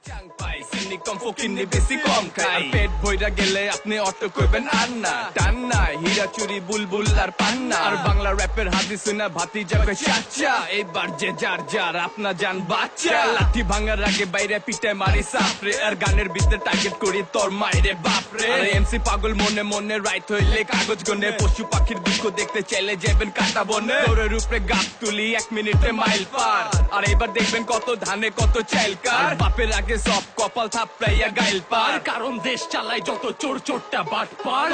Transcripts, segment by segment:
চাং পাই চিনি কম ফকিনি বেশি কম খাই পেট ভইরা গেলে আপনি অটো কইবেন আর না টান না হীরা চুরি বুলবুল আর পান্না আর বাংলা র্যাপের হাদিস না ভাতি যাবে চাচা এইবার যে যার যার আপনা জান বাচ্চা লাঠি ভাঙার আগে বাইরে পিটে মারি সাপরে আর গানের ভিতরে টার্গেট করি তোর মাইরে বাপরে আর এমসি পাগল মনে মনে রাইট হইলে কাগজ গনে পশু পাখির দুঃখ দেখতে চাইলে যাবেন কাটা বনে দৌড়ের উপরে গাছ তুলি 1 মিনিটে মাইল পার আর এবার দেখবেন কত ধানে কত চাইল কার বাপের আগে সব কপাল থাপড়াইয়া গাইল পার কারণ দেশ চালায় যত চোর চোরটা বাট পার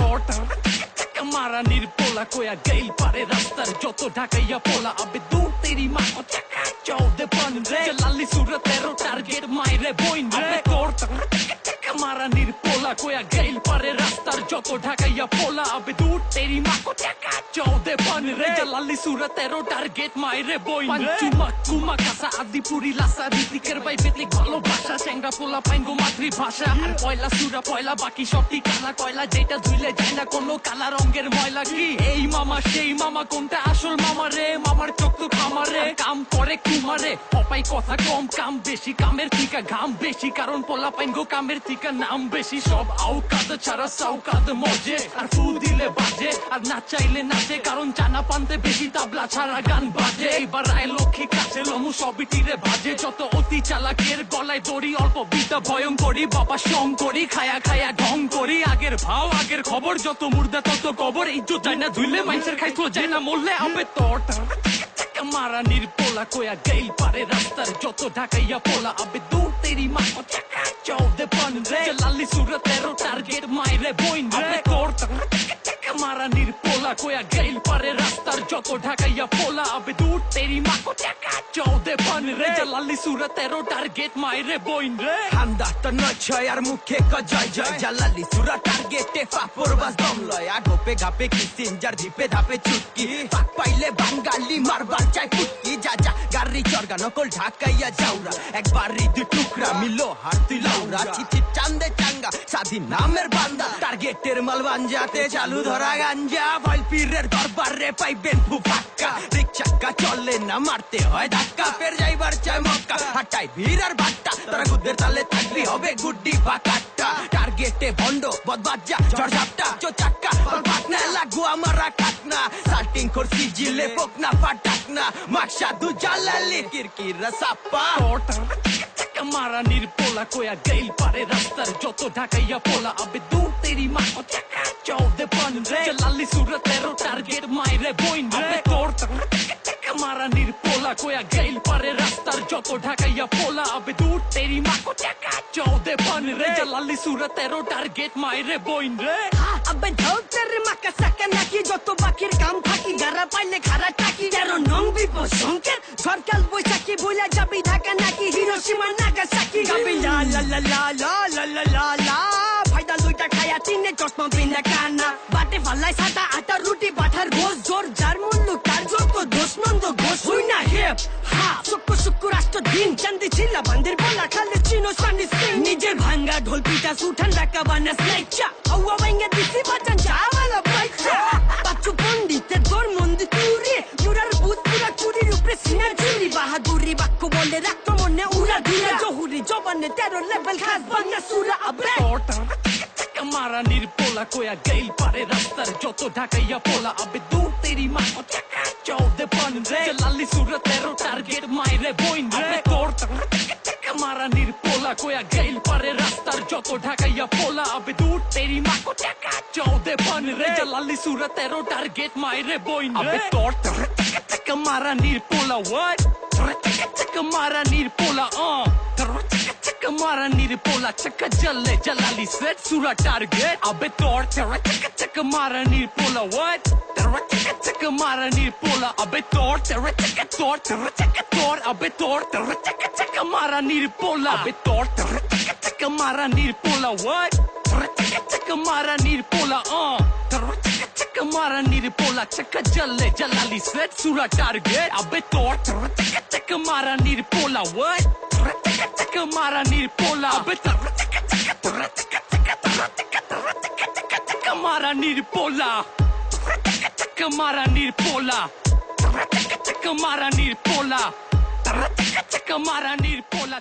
মারা নির্পোলা কোয়া গাইল পারে রাস্তার যত ঢাকাইয়া পোলা আবে দূর তেরি মা চৌদে পন রে লালি সুরতেরো টার্গেট মাইরে বইন রে তোর মারা নির্পোলা কোয়া গাইল পারে রাস্তার যত ঢাকাইয়া পোলা আবে দূর তেরি মা চৌদে পন রে লালি সুরতেরো টার্গেট মাইরে বইন রে চুমা কুমা কাসা আদিপুরি লাসা রীতিকের বাই বেতলিক ভালোবাসা চেংরা পোলা পাইঙ্গো মাতৃভাষা আর পয়লা সুরা পয়লা বাকি সবটি কালা কয়লা যেটা ধুইলে যায় না কোনো কালা রঙের ময়লা কি এই মামা সেই মামা কোনটা আসল মামা রে মামার চোখ তো খামারে কাম করে কুমারে অপাই কথা কম কাম বেশি কামের থিকা ঘাম বেশি কারণ পোলা পাইঙ্গো কামের থিকা নাম বেশি সব আউকাদ ছাড়া সাউকাদ মজে আর ফু দিলে বাজে আর না চাইলে নাচে কারণ জানা পান্তে বেশি তাবলা ছাড়া গান বাজে এইবার আয় লক্ষ্মী কাছে লমু সবই তীরে ভাজে যত অতি চালাকের গলায় দড়ি অল্প বিদ্যা ভয়ঙ্করী বাবা শঙ্করী খায়া খায়া ঢং করি আগের ভাও আগের খবর যত মুর্দা তত কবর ইজ্জত যায় না ধুইলে মানুষের খাইতো যায় না মরলে আবে তোর মারা নির্পোলা কোয়া গাইল পারে রাস্তার যত ঢাকাইয়া পোলা আবে দূর তেরি মা চৌদে পন রে লালি সুরতেরো টার্গেট মাইরে বইন রে তোর মারা নির্পোলা কোয়া গাইল পারে রাস্তার যত ঢাকাইয়া পোলা আবে দূর তেরি মা চৌদে পন রে লালি সুরতেরো টার্গেট মাইরে বইন রে হামদাটা নয় ছয় আর মুখে জয় জয় জালালি সুরা টার্গেটে ফাপর বাস দম লয় আগোপে ঘাপে কি সিনজার ধিপে ধাপে চুটকি পাক পাইলে বাঙ্গালি মারবার চাই ফুটকি যা যা গাড়ি চরগা নকল ঢাকাইয়া যাওরা একবার হৃদ টুকরা মিলো হাত তুই লাউরা চিঠি চান্দে চাঙ্গা স্বাধীন নামের বান্দা টার্গেটের মাল বাঞ্জাতে চালু ধরা গাঞ্জা ভয় পীরের দরবার রে পাইবেন ফুফাক্কা রিকশাক্কা চলে না মারতে হয় ধাক্কা ফের যাইবার চাই মক্কা হাটাই ভিড় আর ভাট্টা তারা গুদের তালে থাকবি হবে গুড্ডি ফাঁকাট্টা টার্গেটে ভন্ড বদবাজ্জা ঝড়ঝাপটা চোচাক্কা পাকনা লাগু আমারা কাটনা সাল্টিং করছি জিলে পোকনা ফাটাকনা মাকসা দু জালালি কিরকিরা সাপ্পা মারা নির্পোলা কোয়া গাইল পারে রাস্তার যত ঢাকাইয়া পোলা আবে দূর তেরি মা চৌদে পন রে লালি সুরতেরো টার্গেট মাইরে বইন রে তোর মারা নির্পোলা কোয়া গাইল পারে রাস্তার যত ঢাকাইয়া পোলা আবে দূর তেরি মা চৌদে পন রে লালি সুরতেরো টার্গেট মাইরে বইন রে আবে ধৌতের মাকা সাকা নাকি যত বাকির কাম থাকি গারা পাইলে খারা টাকি তেরো নং বিপদ সংকেত সরকার বৈশাখী বইলা যাবি ঢাকা নাকি হিরোশিমা নাগাসাকি গাবি লা লা লা লা লা লা লা লা লা ফায়দা লইটা খায়া তিনে চশমা বিনা কানা বাটে ফালাই সাদা আটা রুটি বাটার গোস জোর যার মূল্য তার যত দোষ নন্দ ঘোষ হই না হেপ হা শুক্র রাষ্ট্র দিন চান্দি ছিলা বান্দির বলা খালে চিনো সানি সিং নিজের ভাঙ্গা ঢোল পিটা সুঠান ডাকা বানা স্নেকচা আওয়া ভাঙ্গা দিছি বাজান চাওয়ালা বাইচা বাচ্চু পন্ডিতে তোর মন্দি তুরি মুরার বুত পুরা চুরির উপরে সিনা চুরি বাহাদুরি বাক্য বলে রাখতো মনে উড়া ধুরা জহুরি জবানে তেরো লেভেল খাস বান্না সুরা আবে মারা নির্পোলা কোয়া গাইল পারে রাস্তার যত ঢাকাইয়া পোলা আবে দূর তেরি মা চৌদে পন রে লালি সুরতেরো টার্গেট মাইরে বইন রে তোর মারা নির্পোলা কোয়া গাইল পারে রাস্তার যত ঢাকাইয়া পোলা আবে দূর তেরি মা চৌদে পন রে লালি সুরতেরো টার্গেট মাইরে বইন রে তোর মারা নির্পোলা what মারা নির্পোলা Mara nirpola chaka jalle jalali set sura target abe tor chaka mara nirpola what chaka mara nirpola abe tor tor abe tor chaka mara nirpola abe tor chaka mara nirpola what chaka mara nirpola chaka mara nirpola chaka jalle jalali set sura target abe tor chaka mara nirpola what Mara nirpola Mara nirpola Mara nirpola Mara nirpola Mara nirpola